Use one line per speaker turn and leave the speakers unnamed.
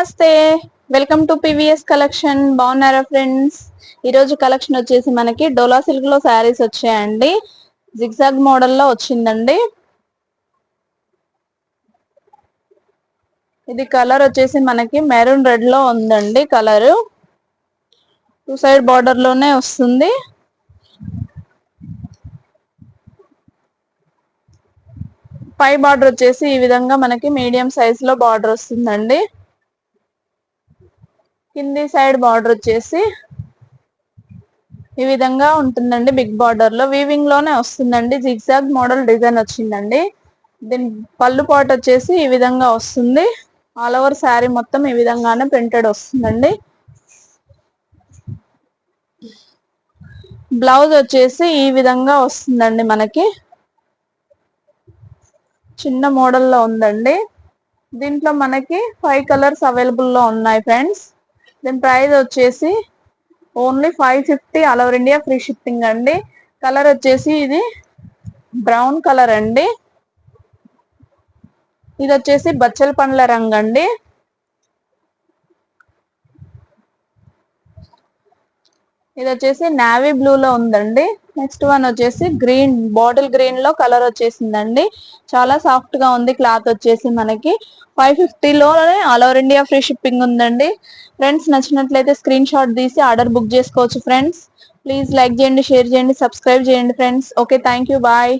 నమస్తే, welcome to PVS collection. బాగున్నారా friends? ఈరోజు కలెక్షన్ వచ్చేసి మనకి డోలా సిల్క్ లో శారీస్ వచ్చాయండి. జిగ్జాగ్ మోడల్లో వచ్చిందండి. ఇది కలర్ వచ్చేసి మనకి మెరూన్ రెడ్ లో ఉందండి. కలరు టూ సైడ్ బార్డర్ లోనే వస్తుంది. పై బార్డర్ వచ్చేసి ఈ విధంగా మనకి మీడియం సైజ్ లో బార్డర్ వస్తుందండి. కింది సైడ్ బార్డర్ వచ్చేసి ఈ విధంగా ఉంటుందండి. బిగ్ బార్డర్ లో వీవింగ్ లోనే వస్తుందండి. జిగ్జాగ్ మోడల్ డిజైన్ వచ్చిందండి. దీని పళ్ళు పాటు వచ్చేసి ఈ విధంగా వస్తుంది. ఆల్ ఓవర్ శారీ మొత్తం ఈ విధంగానే ప్రింటెడ్ వస్తుందండి. బ్లౌజ్ వచ్చేసి ఈ విధంగా వస్తుందండి. మనకి చిన్న మోడల్లో ఉందండి. దీంట్లో మనకి 5 కలర్స్ అవైలబుల్ లో ఉన్నాయి ఫ్రెండ్స్. దీని ప్రైస్ వచ్చేసి only 550 all over India free shipping అండి. కలర్ వచ్చేసి ఇది బ్రౌన్ కలర్ అండి. ఇది వచ్చేసి బచ్చల పండ్ల రంగు అండి. ఇది వచ్చేసి నావీ బ్లూ లో ఉందండి. నెక్స్ట్ వన్ వచ్చేసి గ్రీన్, బాటిల్ గ్రీన్ లో కలర్ వచ్చేసిందండి. చాలా సాఫ్ట్ గా ఉంది. క్లాత్ వచ్చేసి మనకి 550 లోనే all over India free shipping ఉందండి. ఫ్రెండ్స్ నచ్చినట్లయితే స్క్రీన్ షాట్ తీసి ఆర్డర్ బుక్ చేసుకోవచ్చు ఫ్రెండ్స్. ప్లీజ్ లైక్ చేయండి, షేర్ చేయండి, సబ్స్క్రైబ్ చేయండి friends. Okay, thank you, bye.